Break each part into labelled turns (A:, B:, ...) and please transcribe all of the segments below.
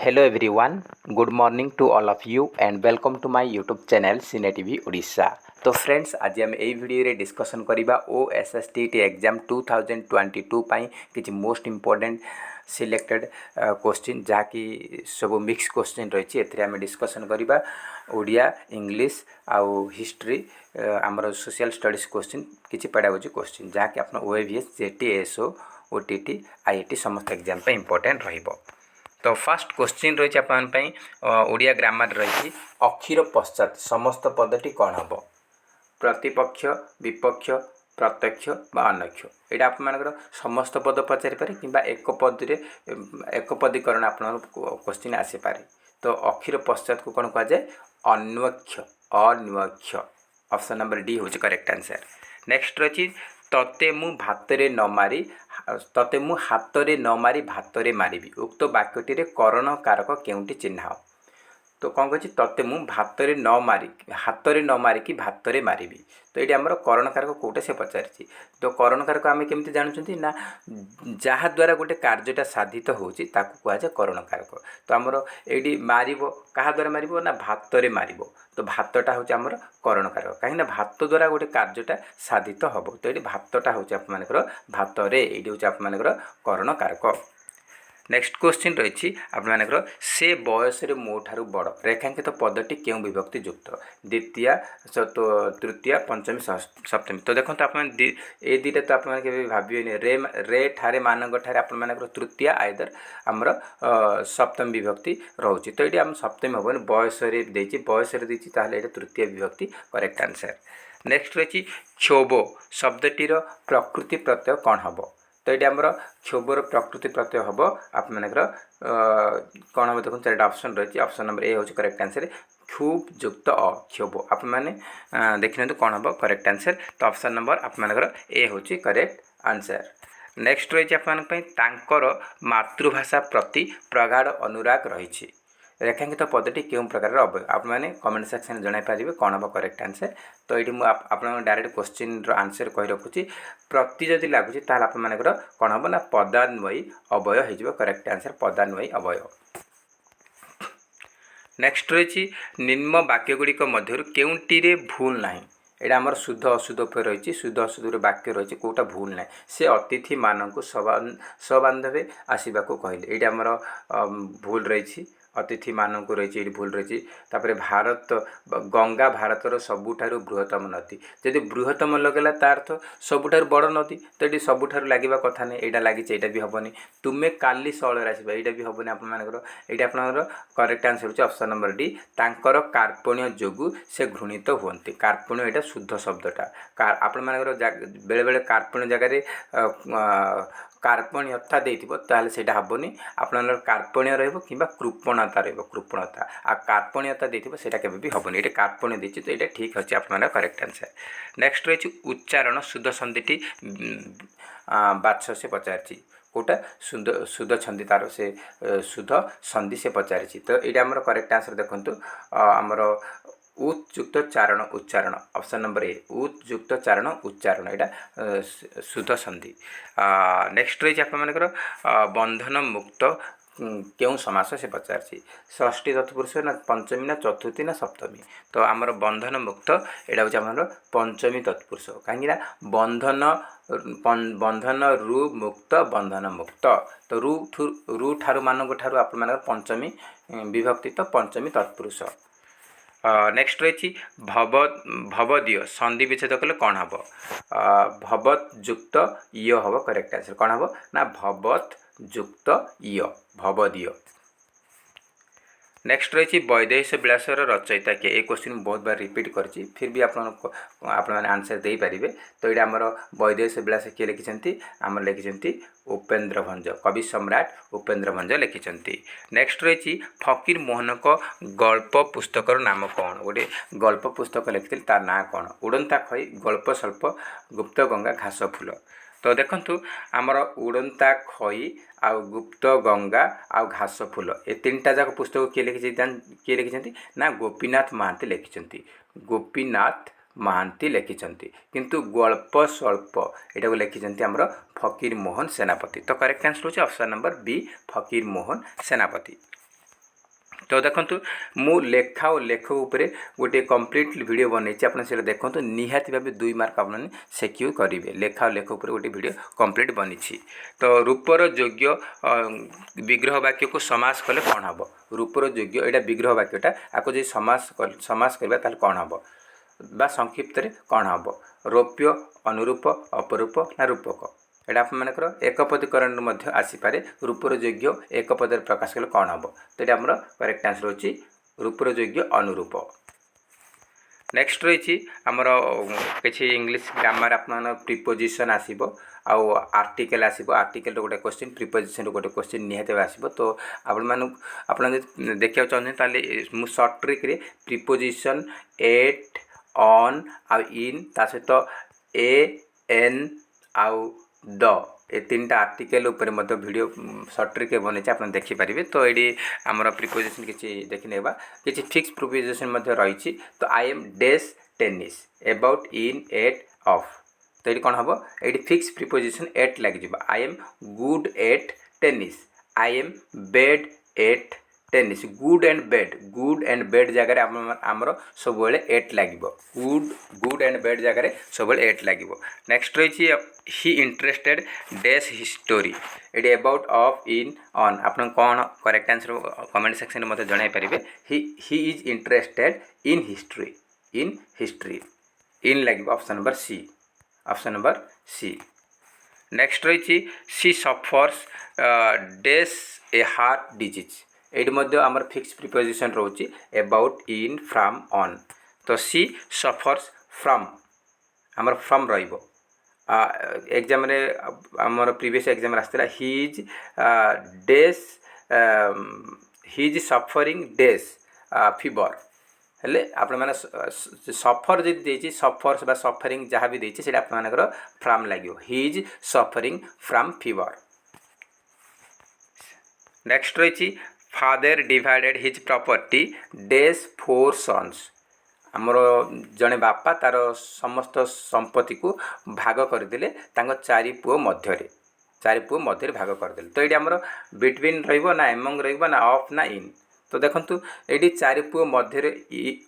A: Hello everyone, good morning to all of you and welcome to my YouTube channel Cine TV Odisha। तो friends आज आम यही video रे discussion करिबा OSSTT exam 2022 पाई किछि most important selected question जहाँकि सब मिक्स क्वेश्चन रही है आम डिस्कसन करिबा ओडिया इंग्लिश आउ हिस्ट्री आमर सोशल स्टडीज क्वेश्चन किछि पेडागोजी क्वेश्चन जहाँकि आपन OAVS जेटी एसओ OTT IIT समस्त एग्जाम पे इंपोर्टेंट रहिबो। तो फास्ट क्वेश्चन रही ओडिया ग्रामर रही अक्षर पश्चात समस्त पदटी कौन हम प्रतिपक्ष विपक्ष प्रत्यक्ष बा अनक्ष यहाँ आप समस्त पद पचारि पारे कि एक पदे एक पदीकरण आप क्वेश्चन आसीपे। तो अक्षर पश्चात को कौन कहुए अन्वक्ष अन्वक्ष ऑप्शन नंबर डी हूँ करेक्ट आंसर। नेक्स्ट रही तते मु भातरे न मारी तते मु हातरे न मारी भातरे मारिबी उक्त वाक्यटी करण कारक केउंटी चिन्ह। तो कौन कही तते मु भातरे न मारी हातरे न मारिकी भातरे मारिबी तो ये आमर करण कारक कौटे से पचारि। तो करण कारक आम केमती जानुँ ना जहाँ द्वारा गोटे कार्यटा साधित होची ताकू कहुए करण कारक। तो आमर ये मारिबो क्या द्वारा मारिबो ना भातरे मारिबो तो भातटा हूँ आमर करण कारक कहीं भात द्वारा गोटे कार्यटा साधित हम। तो ये भातटा हूँ आपर भातरे ये हूँ आपर करण कारक। नेक्स्ट क्वेश्चन रही आपर से बयस मो ठारू बड़ रेखांकित पदटी क्यों विभक्ति युक्त द्वितीय तृतीय पंचमी सप्तमी। तो देखो आप ये दुटा तो आप भाविए रे ठारे मानक ठारे आपर तृतीय आइदर आमर सप्तमी विभक्ति रोचे। तो ये आम सप्तमी हम बयस बयस ये तृतीय विभक्ति करेक्ट आंसर। नेक्स्ट रही क्षोभ शब्दटीर प्रकृति प्रत्यय कौन हम। तो ये आमर क्षोभर प्रकृति प्रत्यय हम आपर कौन हम देखो चार ऑप्शन रही है। ऑप्शन नंबर ए हूँ करेक्ट आंसर क्षोभ युक्त अक्षोभ आप देखने कौन हम करेक्ट आंसर। तो ऑप्शन नंबर आपर ए हूँ करेक्ट आंसर। नेक्स्ट रही तांकर मातृभाषा प्रति प्रगाढ़ अनुराग रही रेखांकित पदटी क्यों प्रकार अवय आप कमेंट सेक्शन जन पारे कौन हम करेक्ट आंसर। तो ये मुझे डायरेक्ट क्वेश्चन आंसर कही रखुच्छी प्रति जदि लगुच आपर कौन हम ना पदान्वयी अवय हो करेक्ट आंसर पदान्वयी अवय। नेक्स्ट रही निम्न वाक्यगुड़िक मध्य केउंटी भूल ना यहाँ आमर शुद्ध अशुद्ध उपर रही शुद्ध अशुद्ध वाक्य रही कौटा भूल ना से अतिथि मानक सबांधवे आसवा कहले ये आमर भूल रही अतिथि मानक रही भूल रही। भारत गंगा भारतर सबुठारु बृहत्तम नदी जदि बृहत्तम लगेगा तार अर्थ सबुठारु बड़ नदी तो ये सबुठारु लगे कथा नहीं यहाँ लगी यहाँ भी हेनी तुम्हें काली सौल आसवा यहाँ भी हेनी ये आपर करेक्ट आंसर होची ऑप्शन नंबर डी तांकर कार्पण्य जोगु से घृणित हुंती। कार्पण्य यहाँ शुद्ध शब्दटा आपण बेले बेले कार्पण्य जगह कार्पण्यता देते से हेनी आप कार्पण्य रही कृपणता कृपणता आ कार्पण्यता देते केवे हेनी ये कार्पण्य देती तो ये ठीक अच्छे आप करेक्ट आंसर। नेक्स्ट रही उच्चारण शुद्ध संधिटी बाछ से पचारि कौटा शुद्ध छंदी तार से शुद्ध संधि से पचारि। तो ये आमर करेक्ट आंसर देखो आमर उच्युक्त चारण उच्चारण ऑप्शन नंबर ए उच्युक्त चारण उच्चारण यहाँ शुद्ध संधि। नेक्स्ट रही आपर बंधन मुक्त क्यों समास से पचारि षष्ठी तत्पुरुष ना पंचमी ना चतुर्थी ना सप्तमी। तो आमर बंधन मुक्त यहाँ हूँ आमर पंचमी तत्पुरुष कहीं बंधन बंधन रु मुक्त बंधन मुक्त तो रु ठारू मानक ठारू आप पंचमी विभक्ति तो पंचमी तत्पुरुष। नेक्स्ट रही भवदीय संधि विच्छेद कले कौन हम भवत युक्त य हम करेक्ट आंसर कौन हम ना भवत युक्त य भवदीय। नेक्स्ट रही वैदेश विलासर रचयिता किए ये क्वेश्चन बहुत बार रिपीट करछि फिर भी आप आंसर दे पारे। तो ये आमर वैदेश विलास किए लिखिं आमर लिखिं उपेन्द्र भंज कवि सम्राट उपेन्द्र भंज लिखिं। नेक्स्ट रही फकीर मोहन को गल्प पुस्तकर नाम कौन गोटे गल्प पुस्तक लिखि तार ना कौन उड़ंता खई गल्प स्वल्प गुप्त गंगा घास फूल। तो देखंतु आमर उड़ंता खई आ गुप्त गंगा आ घास फूल ए तीनटा जाक पुस्तक किए लिखिं ना गोपीनाथ महांती लिखिं गोपीनाथ महांती लिखिं किंतु गल्प स्वल्प यहाँ लिखिं आमर फकीर मोहन सेनापति। तो करेक्ट आंसर होची ऑप्शन नंबर बी फकीर मोहन सेनापति। तो देखो मु लेखा और लेख उपर गोटे कंप्लीट वीडियो बनई आप देखो निहाती भाव 2 मार्क आप सिक्योर करेंगे लेखा और लेख उपर गोटे वीडियो कंप्लीट बनी। तो रूपर योग्य विग्रह वाक्य को समास कले कौन हम रूपर योग्य यहाँ विग्रह वाक्यटा आपको जो समास करवा कौन हम बा संक्षिप्त कौन हम रौप्य अनुरूप अपरूप ना रूपक एटा आपर एकपदीकरण आसीपे रूपर योग्य एक पद प्रकाश कले कौन हम तो ये आमर करेक्ट आंसर होची रूपर योग्य अनुरूप। नेक्स्ट रही आमर किसी इंग्लिश ग्रामर आप प्रिपोजिशन आसो आउ आर्टिकल आसो आर्टिकल गोटे क्वेश्चन प्रिपोजिशन गोटे क्वेश्चन निहत आसो तो आप देखा चाहते मुझे short trick preposition at on आउ इन ता सहित ए एन आउ द ए 3टा आर्टिकल उपर वीडियो सर्ट ट्रिक बन आप देखिपारे। तो ये आमर प्रिपोजिशन किसी देखने किसी फिक्स प्रिपोजिशन रही तो आई एम डेस tennis about in at of तो ये कौन हम ये फिक्स प्रिपोजिशन एट लगे I am good at tennis I am bad at tennis good and bad जगह आमर सब एट लगे गुड एंड बेड जगह सब एट लगे। नेक्स्ट रही ही इंटरेस्टेड डैश हिस्टोरी ये अबाउट ऑफ इन ऑन आप कौन करेक्ट आंसर कमेंट सेक्शन में जन पारे he is interested in history in लगे ऑप्शन नंबर सी। नेक्स्ट रही she suffers dash a heart disease ये आमर फिक्स प्रिपोजिशन रोची अबाउट इन फ्रॉम ऑन तो सी सफर्स फ्रॉम आमर फ्रॉम रहिबो एग्जाम रे आमर प्रीवियस एग्जाम आसला his dash his suffering dash fever हेले आप सफर जी देती सफर्स बा सफरिंग जहाँ भी देती आपर फ्रॉम लगे his suffering from fever. Next रही father divided his property dash 4 sons आमर जड़े बापा तार समस्त संपत्ति को भाग करदे 4 पुओ मध्य भाग करदे तो ये आमर बिटवीन रहा एमंग रहा ऑफ ना इन तो देखो ये 4 पुओ मध्य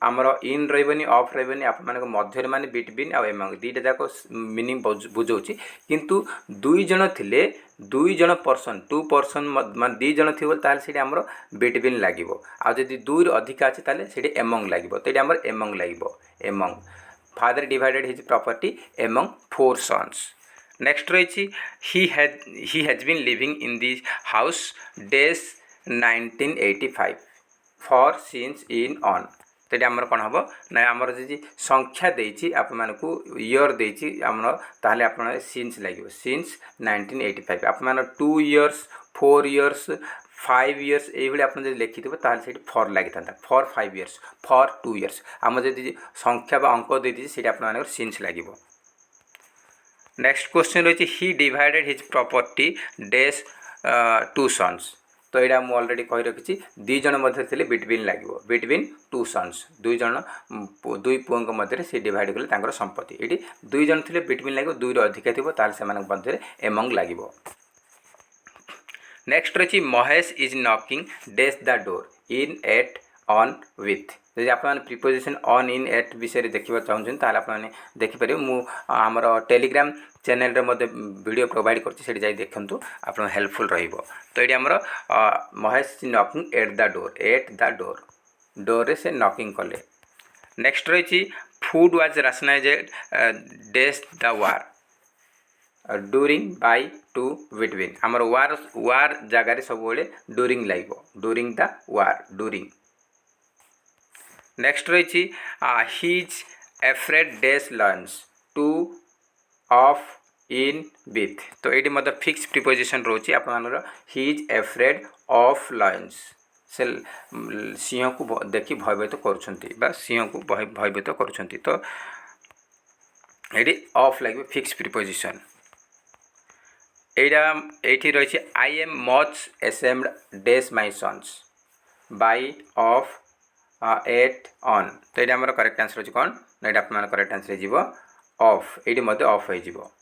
A: आमर इन रही ऑफ रही आप मध्य माने बिटवीन आ एमंग 2टा जाक मीनिंग बुझाऊँगी किंतु 2 जन थे 2 जन पर्सन 2 पर्सन मान 2 जन थी ताल आमर बिटवीन लगे आदि 2 अधिक अच्छे ताल से एमंग लगे तो ये आमर एमंग लगे among father divided his property among 4 sons. Next रही he has been living in this house dash 1985 for since in on तो ये आमर कौन हम ना आमर जी संख्या देती आप ईयर देती आमर ताहले आप सिंस लगे सिंस 1985 आप 2 इयर्स 4 इयर्स 5 इयर्स ये आप लिखि थे फॉर लगी था फॉर 5 इयर्स फॉर 2 इयर्स आम जी संख्या बा अंक देती से आप सिंस लगे। नेक्स्ट क्वेश्चन रही he divided his property dash 2 sons तो यहाँ मुझे अलरेडी कही रखी 2 जन मध्य थे बिटवीन लगे बिटवीन 2 सन्स 2 जन 2 पुओं मध्य से डिवाइड कले संपत्ति ये 2 जन थे बिटवीन लगे 2 अधिक थी से एमंग लगे। नेक्स्ट रही Mahesh is knocking dash the door in at on with यदि आप प्रिपोजिशन ऑन इन एट विषय देखा चाहूँ ताल आप देखिपारे आमर टेलीग्राम चैनल वीडियो प्रोवाइड कर देखूँ आप हेल्पफुल रहिबो। तो ये आमर Mahesh knocking at the door रे से नॉकिंग कले। नेक्स्ट रही food was rationised dash the war during by to between आमर वार जगार सब डूरिंग लगे during the war during. Next रही he's afraid dash lions to of in with तो ये मतलब फिक्स प्रिपोजिशन रोची आप हिज एफ्रेड ऑफ लॉन्स से सिंह को देखी भयभीत कर सिंह को भयभीत कर तो ये ऑफ लगे फिक्स प्रिपोजिशन। ये रही I am much ashamed dash my sons by of at on तो ये आमर करेक्ट आंसर अच्छे कौन ना ये आप करेक्ट आंसर हो ऑफ ये ऑफ हो।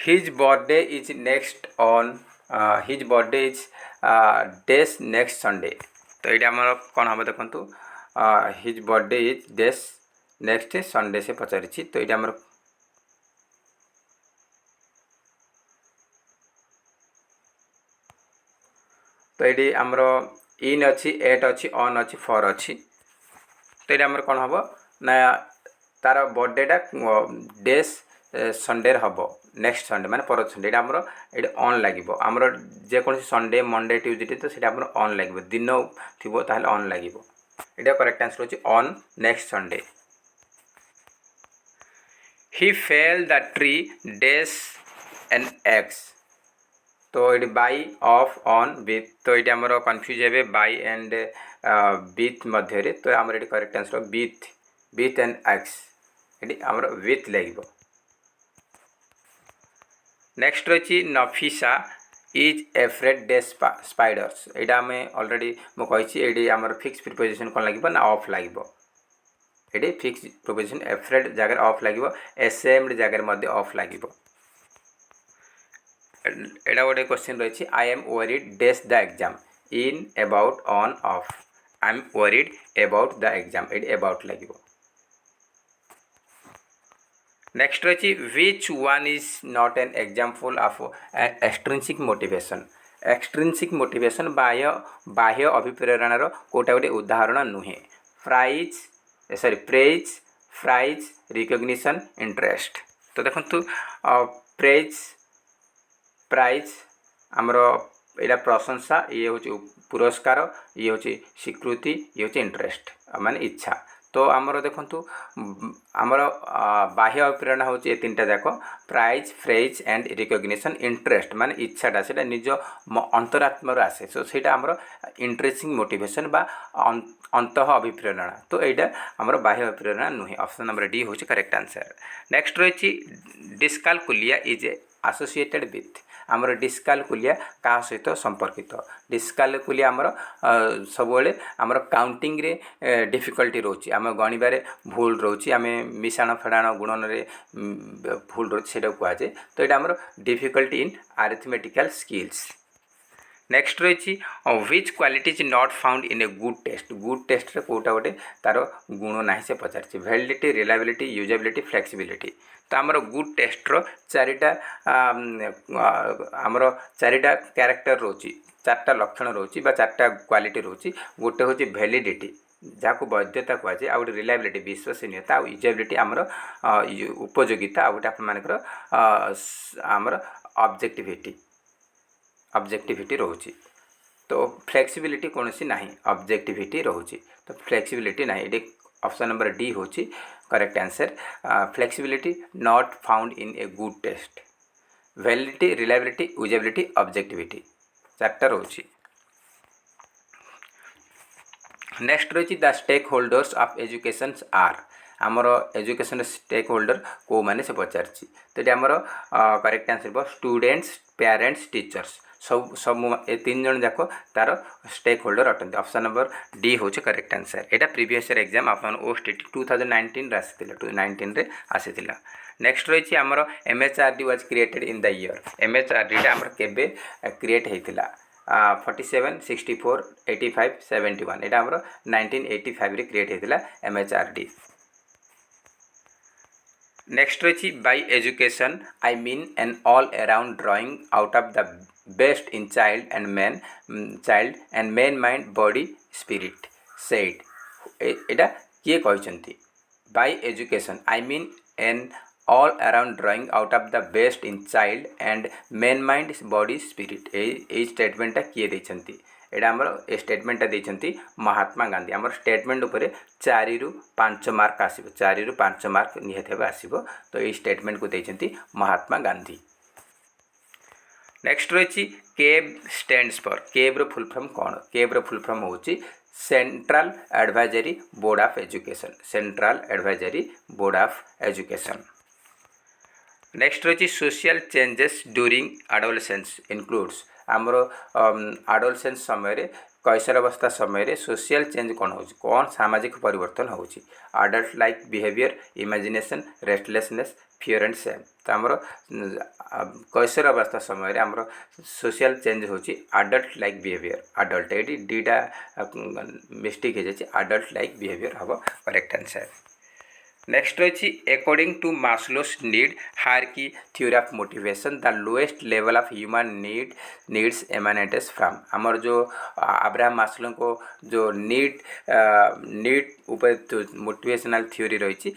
A: his birthday is next on his birthday is days next Sunday। तो ये आमर कौन हम देखु his birthday is days next Sunday से पचारि तो ये आमर तो ये आमर इन अच्छी एट अच्छी ऑन अच्छी फॉर अच्छी तो ये आमर कौन हम ना तार बर्थडेटा डेज संडे हम नेक्स्ट संडे माने पर संडे ये आमर ये ऑन लगे आमर जेकोसी संडे मंडे ट्यूजडे तो सीटा आमर ऑन लगे दिन थी ताहले ऑन लगे ये करेक्ट आंसर होची on next Sunday. He fell the tree dash and eggs तो ये बाई ऑफ ऑन विथ तो ये आमर कन्फ्यूज हे बाई एंड विथ मध्य तो आमर ये correct answer with and eggs ये आमर विथ लगे। नेक्स्ट रही Nafisa is afraid dash spiders यहाँ आम अलरेडी मुझे ये आमर फिक्स प्रिपोजिशन कौन लगे ना ऑफ लगे ये फिक्स प्रिपोजिशन एफ्रेड जगह ऑफ लगे एसेम्ड जगह ऑफ लगे। एटा गोटे क्वेश्चन रही I am worried days the exam in about on off I am worried about the exam ये अबाउट लगे। नेक्स्ट रही which one is not an example of extrinsic motivation. Extrinsic motivation बाह्य अभिप्रेरणार कोटा गोटे उदाहरण नुहे प्रेज फ्राइज रिकग्निशन इंटरेस्ट तो देखु praise prize आमर यहाँ प्रशंसा ये हूँ पुरस्कार ये हूँ स्वीकृति ये हूँ इंटरेस्ट माने इच्छा तो आमर देखु आमर बाह्य प्रेरणा हूँ ये तीन टा जाक prize phrase and recognition interest माने इच्छाटा से निज अंतरात्म आसे सो से आमर इंटरेस्टिंग मोटिवेशन बा अंत अभिप्रेरणा तो यहाँ आमर बाह्य अभिप्रेरणा नुहे ऑप्शन नंबर डी हूँ करेक्ट आंसर। नेक्स्ट रही डिस्कालकुलिया इज एसोसिएटेड विथ आमर डिस्कालकुलिया क्या सहित संपर्कित डिस्कालकुलिया आमर सब आमर काउंटिंग रे डिफिकल्टी रोची आम गणिबारे भूल रोची आम मिशाण फेड़ाण गुणन रे भूल रोची से कहुए तो ये आमर difficulty in arithmetical skills. Next रही which quality is not found in a good test रे कोटा गोटे तार गुण ना से पचार वैलिडिटी रिलायबिलिटी यूजेबिलिटी फ्लेक्सिबिलिटी तो आमर गुड टेस्टर चारिटा आमर चारिटा क्यारेक्टर रोची चार्टा लक्षण रोची बा चार्टा क्वालिटी रोची गोटे हूँ वैलिडिटी जहाँ को वैधता कहुए आ गए रिलायबिलिटी विश्वसनीयता आ यूजेबिलिटी आमर उपयोगिता आ गए आपर आमर ऑब्जेक्टिविटी रोची तो फ्लेक्सिबिलिटी कौन सी ना ऑब्जेक्टिविटी रोची तो फ्लेक्सिबिलिटी ना ये ऑप्शन नंबर डी हूँ correct answer. Flexibility not found in a good test validity reliability usability objectivity चार्टा रोची। नेक्स्ट रही the stakeholders of education are आमर एजुकेशन स्टेक होल्डर को मैंने से पचार तो ये आमर correct answer students parents teachers सब ए तीन जन जाक तार स्टेक होल्डर अटंती ऑप्शन नंबर डी हूँ करेक्ट आंसर। यहाँ प्रीवियस ईयर एग्जाम आप ओस्टेटी 2019 आसी 2019 रे आसी। नेक्स्ट रही आमर MHRD was created in the year MHRD आमर केबे क्रिएट होता 47 64 85 71 यहाँ आमर 1985 रे क्रिएट होता MHRD। नेक्स्ट रही by education I mean an all around drawing out of the best in child and man mind body spirit said यहाँ किए कहते by education I mean an all around drawing out of the best in child and man mind body spirit ये स्टेटमेंटा किए देते यहाँ आमर ए स्टेटमेंटा देते महात्मा गांधी आमर स्टेटमेंट उपर 4 ରୁ 5 मार्क आसो 4 ରୁ 5 मार्क निहत भाव आसो तो ये स्टेटमेंट को देते महात्मा गांधी। नेक्स्ट रही केब स्टैंड्स फॉर केब रो फुल फॉर्म कौन केब रो फुल फॉर्म होची central advisory board of education central advisory board of education. Next रही social changes during adolescence includes आमर आडोलसेंस समय कैशोर अवस्था समय सोशल चेंज कौन हो कौन सामाजिक परिवर्तन हो adult like behaviour imagination restlessness fear and same तो आमर कैशोर अवस्था समय आमर सोशल चेंज हो आडल्ट लाइक बिहेवियर आडल्ट ये दीटा मिस्टेक हो जाए आडल्ट लाइक बिहेवियर हम करेक्ट आंसर। नेक्स्ट रही according to Maslow's need hierarchy theory of motivation the lowest level of human needs emanates from आमर जो अब्राहम मास्लो को जो नीड उपर जो मोटिवेशनल थ्योरी रही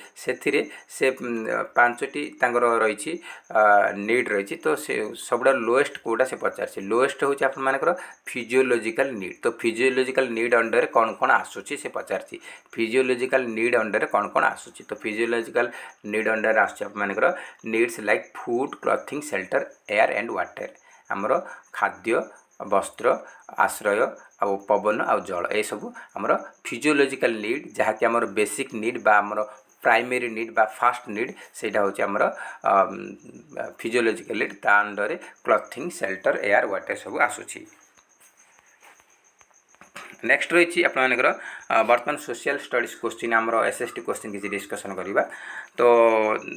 A: से पांचटी रही नीड रही तो से सब लोएस्ट कोटा से पचार लोएस्ट हूँ आपर फिजियोलॉजिकल नीड तो फिजियोलॉजिकल नीड अंडर कौन कौन आसूची से पचार फिजियोलॉजिकल नीड अंडर कौन कौन आसूची तो फिजियोलॉजिकल नीड अंडर आसकर needs like food clothing shelter air and water आमर खाद्य वस्त्र आश्रय आ पवन आ जल ये सब आमर फिजियोलॉजिकल नीड जहाँकि आमर बेसिक नीड बा आमर प्राइमरी नीड बा फास्ट नीड सेटा होची आमर फिजियोलॉजिकल नीड ता अंडर क्लथिंग शेल्टर एयर वाटर सब आसूची। नेक्स्ट रही आपर बर्तमान सोशल स्टडीज क्वेश्चन आमर एसएसटी क्वेश्चन किसी डिस्कसन करवा तो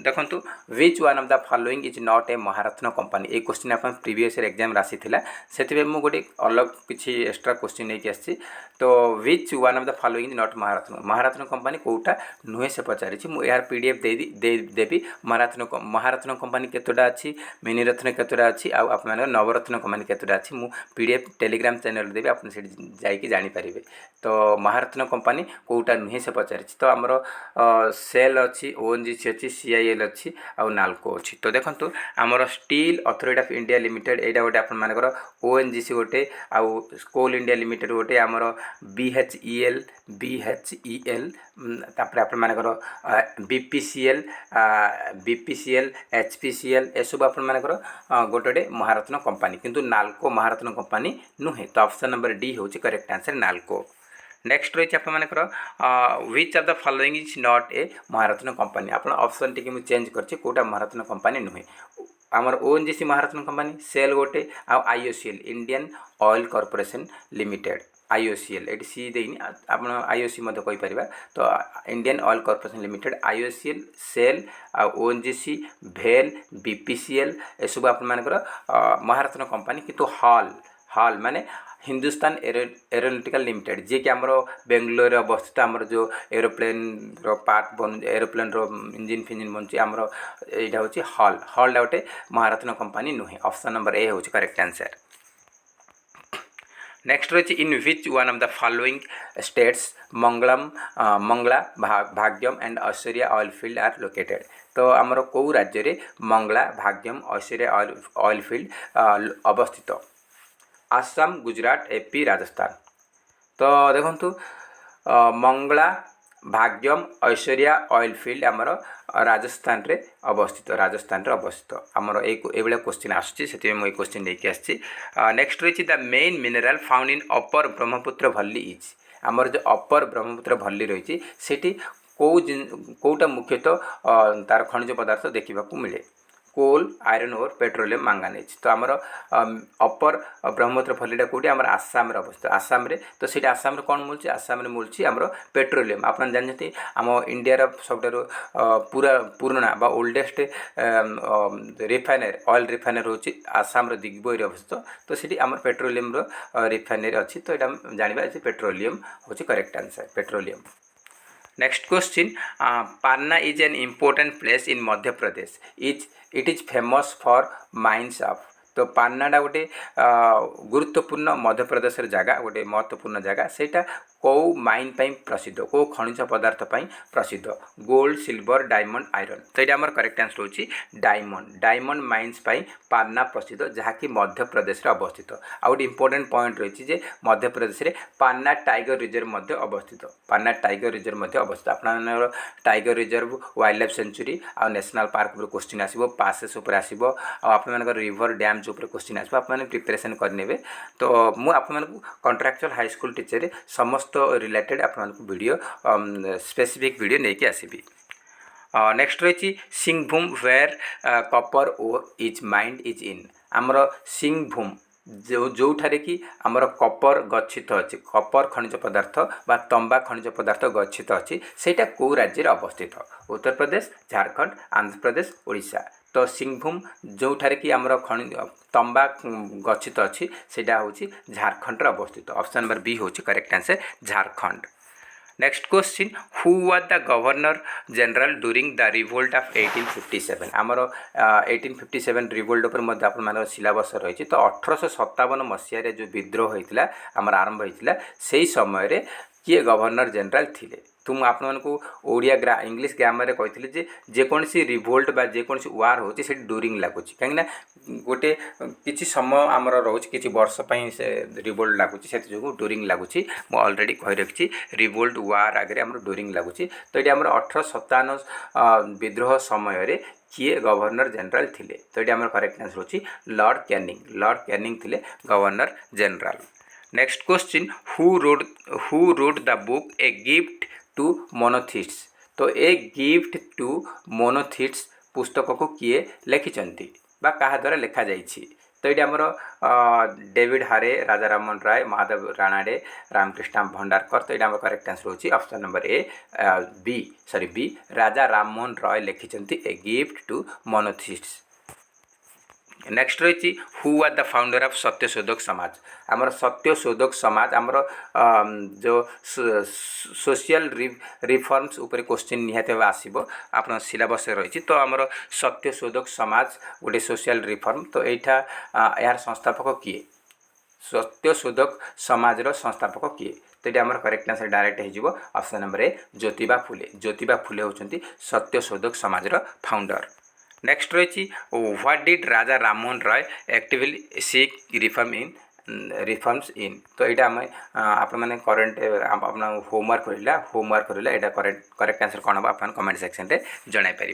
A: देखो विच one of the following is not a Maharatna company ये क्वेश्चन आप प्रीवियस एग्जाम आसी से मुझे गोटे अलग किसी एक्सट्रा क्वेश्चन नहीं आसी तो which one of the following is not Maharatna company कौटा नुहे से पचारि यार पीडीएफ देवी महारत्न कंपनी केतोटा अच्छी मिनिरत्न केतोटा अच्छी आप नवरत्न कंपनी केतोटा अच्छी मु पीडीएफ टेलीग्राम चैनल देवी आप जाकि जानीपारे तो महारत्न कंपनी कौटा नुहे से पचारि तो आमर सेल अच्छी ओएनजीसी अच्छी सीआईएल अच्छी आउ नाल्को अच्छी तो देखो आमर steel authority of India limited यहाँ गोटे आपर ओएनजीसी गोटे आउ कोल इंडिया लिमिटेड गोटे आमर बीएचईएल तापर आपर बीपीसीएल बीपीसीएल एचपीसीएल एसबू आपर गोटे महारत्न कंपनी किंतु नाल्को महारत्न कंपनी नुहे तो ऑप्शन नंबर डी हूँ करेक्ट आंसर नाल्को। नेक्स्ट रही आपर which of the following is not a Maharatna company आप ऑप्शन टी मुझे चेंज कर कौटा महारत्न कंपनी नुहे आमर ओएनजीसी महारत्न कंपनी सेल गोटे IOCL Indian Oil Corporation Limited IOCL ये सी देनी आप आईओसी कहीपर तो Indian Oil Corporation Limited IOCL cell ONGC भेल बीपीसीएल एसबू आप महारत्न कंपनी किंतु हॉल माने हिंदुस्तान एरोनॉटिकल लिमिटेड जी कि आमर बेंगलोर अवस्थित आमर जो एरोप्लेन पार्ट बन एरोप्लेन इंजिन फिंजिन बनची आमर यहाँ हूँ हॉल गोटे महारत्न कंपनी नुहे ऑप्शन नंबर ए हूँ करेक्ट आंसर। नेक्स्ट रही in which one of the following states Mangala Bhagyam and Aishwarya oil field are located तो आमर कौ राज्य में मंगला भाग्यम ऐश्वर्या ऑयल फील्ड अवस्थित आसाम गुजरात एपी राजस्थान तो देखो मंगला भाग्यम ऐश्वर्या ऑयल फील्ड आमर राजस्थान रे अवस्थित आमर ये क्वेश्चन आसुच्छी से मुझे क्वेश्चन लेके आसी। नेक्स्ट रही the main mineral found in upper Brahmaputra भल्ली is आमर जो अपर ब्रह्मपुत्र भल्ली रही कौटा मुख्यतः तार खनिज पदार्थ देखा मिले कोल आयरन ओर पेट्रोलियम मैंगानीज तो आमर अपर ब्रह्मपुत्र भल्लीटा कौटी आमर आसाम अवस्थित आसाम रे तो सीटा आसाम कौन मिलूँ आसाम मिलूँ आमर पेट्रोलियम आप जानते आम इंडिया सब पुराना बा ओल्डेस्ट रिफाइनरी ऑयल रिफाइनरी हूँ आसाम दिग्बई अवस्थित तो सीटी आम पेट्रोलियम रिफाइनरी अच्छी तो यहाँ जाना पेट्रोलियम हूँ correct answer petroleum. Next question Panna is an important place in Madhya Pradesh it is famous for mines of तो पान्नाटा गोटे गुरुत्वपूर्ण मध्य प्रदेश जगह गोटे महत्वपूर्ण जगह सेटा कौ माइन प्रसिद्ध कौ खनिज पदार्थ प्रसिद्ध गोल्ड सिल्वर डायमंड आयरन तो ये आम करेक्ट आंसर हो डायमंड माइन्स पान्ना प्रसिद्ध जहाँकि मध्य प्रदेश अवस्थित आ गए इंपोर्टेंट पॉइंट रही मध्य प्रदेश में पान्ना टाइगर रिजर्व अवस्थित पान्ना टाइगर रिजर्व अवस्थित आप tiger reserve wildlife sanctuary आ नेशनल पार्क क्वेश्चन आसो पासेस आसो आप रिवर डैम जो क्वेश्चन आसो आप प्रिपरेशन करने तो मुझे कॉन्ट्रैक्चुअल हाई स्कूल टीचर समस्त रिलेटेड आप वीडियो स्पेसिफिक वीडियो नहीं आसबि। नेक्स्ट रही Singhbhum where copper ore is mined is in आमर सिंहभूम जो ठारे कि आमर कपर गच्छित अच्छी कपर खनिज पदार्थ बा तंबा खनिज पदार्थ गच्छित अच्छी सेटा कौ राज्य अवस्थित उत्तर प्रदेश झारखंड आंध्र प्रदेश ओडिशा तो सिंहभूम जो ठारे कि आमर खनिज तंबा गच्छित अच्छी सेटा होची झारखंड अवस्थित ऑप्शन नंबर बी होची correct answer Jharkhand. Next question who was the governor general during the revolt of 1857 आमर 1857 रिवोल्ट पर मध्य आप सिलेबस रही तो 1857 मसीह जो विद्रोह होता आमर आरंभ होता से समय रे किए गवर्नर जनरल थिले तुम आप ओडिया इंग्लिश ग्रामर कही जेकोसी रिवोल्ट बा जेकोसी वार हो ड्यूरिंग लगुच कहीं गोटे किसी समय आमर रोचे किसी वर्ष से रिवोल्ट लगुच से जो ड्यूरिंग लगुच मुझे अलरेडी कही रखी रिवोल्ट वार आगे आम ड्यूरिंग लगुच तो ये आम 1857 विद्रोह समय किए गवर्नर जनरल थिले तो ये आम करेक्ट आंसर होची लॉर्ड कैनिंग थिले governor general. Next question who wrote the book a gift to monotheists तो ए गिफ्ट टू मोनोथिट्स पुस्तक को किए लिखिं बा क्या द्वारा लिखा जाइए तो ये आमर डेविड हारे राजा राममोहन राय महादेव राणाडे रामकृष्ण भंडारकर तो ये आम करेक्ट आंसर होची option number B Raja Rammohan Roy लिखिं a gift to monotheists. Next रही who are the founder of Satyashodhak Samaj आमर सत्यशोधक समाज आमर जो सोशल रिफॉर्म्स ऊपर क्वेश्चन निहाती भाव आसो आप सिलेबस रही तो आमर सत्यशोधक समाज गोटे सोशल रिफॉर्म तो यहाँ यार संस्थापक किए सत्यशोधक समाज संस्थापक किए तो ये आम करेक्ट आंसर डायरेक्ट हो option number A Jyotiba Phule होती सत्यशोधक समाज फाउंडर। नेक्स्ट रही what did Raja Rammohan Roy actively seek reforms in तो यहाँ आम आप करेन्ट अपना होमवर्क करला यहाँ करेक्ट आंसर कौन हम आप कमेंट सेक्शन रे जन पार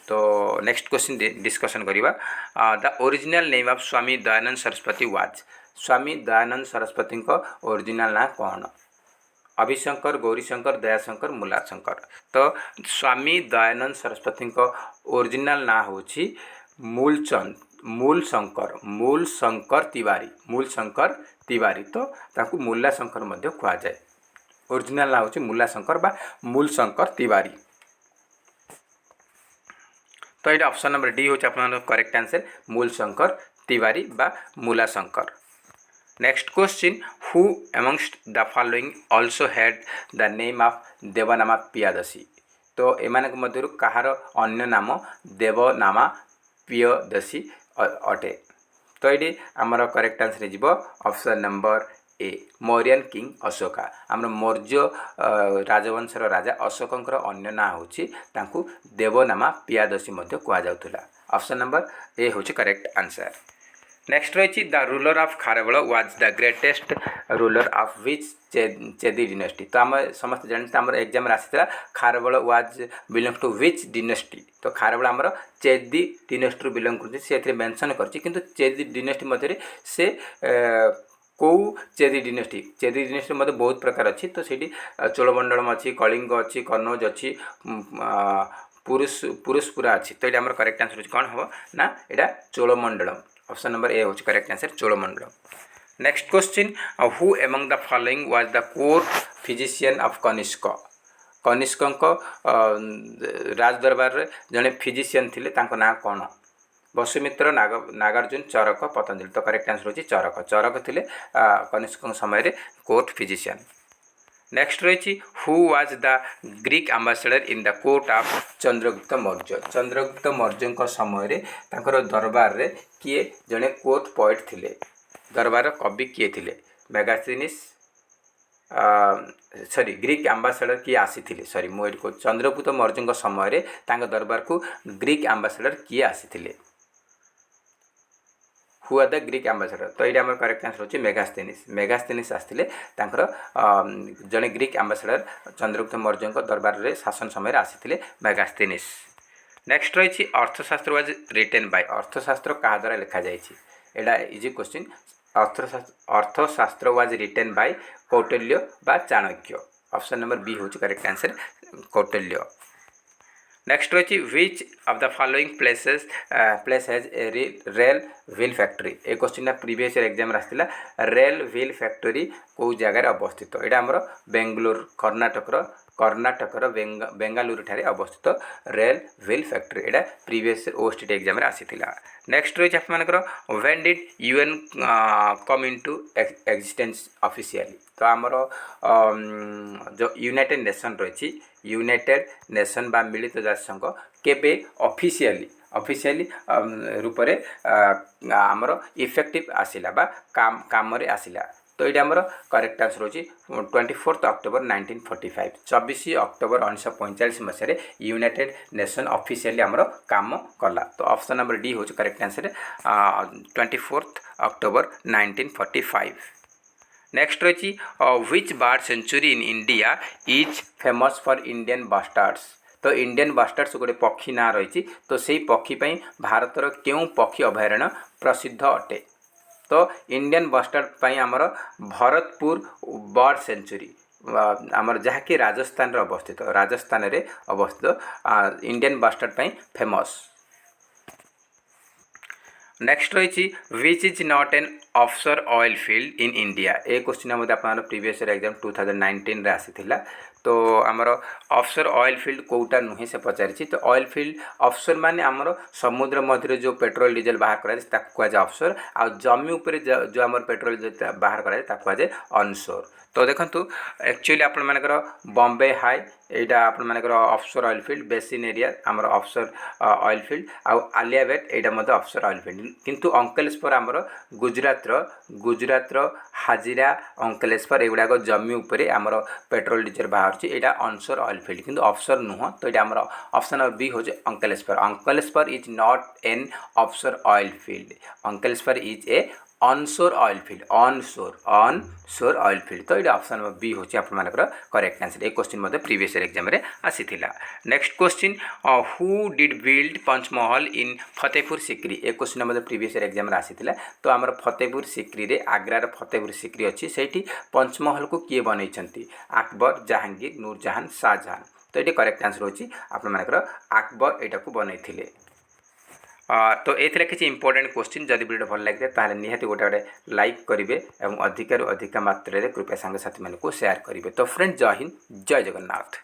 A: तो नेक्स्ट क्वेश्चन डिस्कसन करवा the original name of Swami Dayanand Saraswati was Swami Dayanand Saraswati original ना कौन अभिशंकर गौरीशंकर दयाशंकर मूलाशंकर तो स्वामी दयानंद सरस्वती ओरिजिनल ना होची मूलशंकर तिवारी तो ताकू मूलाशंकर मध्य कह जाए ओरिजिनल ना होची मूलाशंकर बा मूलशंकर तिवारी तो ये ऑप्शन नंबर डी होची आपन करेक्ट आंसर मूलशंकर तिवारी बा Moolashankar. Next question who amongst the following also had the name of Devanama Piyadasi तो एमान मध्य कहार अन्य नाम देवनामा पियादसी अटे तो ये आमर करेक्ट आंसर हो ऑप्शन नंबर ए मौर्यन किंग अशोका आम मौर्य राजवंशर राजा अशोकंकर अन्य ना होची तांकू देवनामा पियादसी मध्य कह जाउथुला ऑप्शन नंबर ए होची करेक्ट आंसर। नेक्स्ट रही the ruler of Kharavela was the greatest ruler of which Chedi dynasty तो आम समस्त जानते आम एग्जाम आसाला Kharavela was belong to which dynasty तो खारवेल आमर चेदी डिनेस्टी बिलोंग कर मेंशन कर चेदी डिनेस्टी मध्य से कौ चेदी डिनेस्टी मध्य बहुत प्रकार अच्छी तो सीटी चोलमंडलम अच्छी कलिंग अच्छी कन्नौज अच्छी पुरुषपुरा अच्छी तो ये आम करेक्ट आंसर कौन हम ना यहाँ चोलमंडलम ऑप्शन नंबर ए होची correct answer Cholamandalam. Next question who among the following was the court physician of Kanishka राजदरबार रे जड़े फिजिशियन थिले तांको ना कौन वसुमित्र नागार्जुन चरक पतंजलि तो करेक्ट आंसर होची चरक थिले कनिष्क समय रे कोर्ट फिजिशियन। नेक्स्ट रही who was the Greek ambassador in the court of Chandragupta Maurya समय रे तांकर दरबार रे किए जड़े कोर्ट पोएट थिले दरबार कवि किए थिले मेगास्थिनिस ग्रीक एम्बेसडर किए आसी सॉरी मुझे चंद्रगुप्त मौर्य समय रे तांकर दरबार को ग्रीक एम्बेसडर किए आसी who are the Greek ambassador तो ये आम करेक्ट आंसर होची मेगास्थिनिस आसते जड़े ग्रीक एम्बेसडर चंद्रगुप्त मौर्य दरबार रे शासन समय आसी मेगास्थिनिस। नेक्स्ट रही अर्थशास्त्र वाज रिटेन बाय अर्थशास्त्र क्या द्वारा लिखा जाए easy question Arthashastra was written by Kautilya बा चाणक्य ऑप्शन नंबर बी होची करेक्ट आंसर कौटिल्य। नेक्स्ट रही which of the following place has a rail wheel factory ए क्वेश्चन प्रीवियस एग्जाम आसाला रेल व्हील फैक्ट्री कौ जगार अवस्थित यहाँ आमर बेंगलोर कर्णाटकर बेंगालुरु ठारे अवस्थित रेल व्हील फैक्ट्री यहाँ प्रीवियस ओस्टेट एग्जाम आसीथिला। नेक्स्ट रही आपर when did UN come into existence officially तो आमर जो यूनाइटेड नेशन रही यूनाइटेड नेशन बा मिलित जातिसंघ केबे ऑफिशियली रूप से आमर इफेक्टिव आसिला बा काम रे आसिला तो ये आमर करेक्ट आंसर होची 24 अक्टोबर 1945 24 अक्टोबर 1945 मसीह यूनाइटेड नेशन ऑफिशियली आमर काम कला तो ऑप्शन नंबर डी होची करेक्ट आंसर 24 अक्टोबर 1945। नेक्स्ट रही which bird sanctuary in India is famous for Indian bustards तो इंडियन बास्टार्ड्स गोटे पक्षी ना रही तो से पक्षी भारतर क्यों पक्षी अभयारण्य प्रसिद्ध अटे तो इंडियन बास्टार्ड आमर भरतपुर बर्ड सेंचुरी आमर जहाँकि राजस्थान अवस्थित इंडियन बास्टार्ड फेमस। नेक्स्ट रही which is not an offshore oil field in India A question आप प्रीवियस एग्जाम 2019 आसीथिला तो आमर ऑफशोर ऑयल फील्ड कोटा नुहे से पचारि तो ऑयल फील्ड ऑफशोर माने आमर समुद्र मध्य जो पेट्रोल डीजेल बाहर कराए ऑफशोर आ जमी उपर जो आमर पेट्रोल बाहर कराए ऑनशोर तो देखंतु एक्चुअली आपण मानकर बॉम्बे हाई यहाँ आपण मानकर offshore oil field basin area आमर ऑफशोर ऑयल फील्ड आउ आलियाबेट यहाँ ऑफशोर ऑयल फील्ड किंतु अंकलेश्वर आमर गुजरात हाजिरा अंकलेश्वर एगुड़ाक जमी उपरे आमर पेट्रोल डीजेल बाहर यहाँ ऑनशोर ऑयल फील्ड किंतु ऑफशोर नुह तो ये आमर ऑप्शन नंबर बी हो Ankleshwar is not an offshore oil field Ankleshwar is a onshore oil field onshore oil field तो ये ऑप्शन नंबर बी होची आपनकर करेक्ट आंसर ए क्वेश्चन मते प्रीवियस एग्जाम रे आसीथिला। Next question who did build Panchmahal in Fatehpur Sikri ए क्वेश्चन मते प्रीवियस एग्जाम रे आसीथिला तो आमर फतेहपुर सिक्री रे आग्रार फतेहपुर सिक्री अच्छी सेठी पंचमहल को किए बनैछंती अकबर जहांगीर नूरजहां शाहजहां तो ये करेक्ट आंसर होची आपनकर अकबर एटा को बनैथिले। तो ये किसी इंपोर्टेंट क्वेश्चन जदि वीडियो भल लगे ताहले निहाती गोटे गोटे लाइक करेंगे और अधिक मात्रा कृपया सांग साथी मानक शेयर करेंगे। तो फ्रेंड जय हिंद जय जगन्नाथ।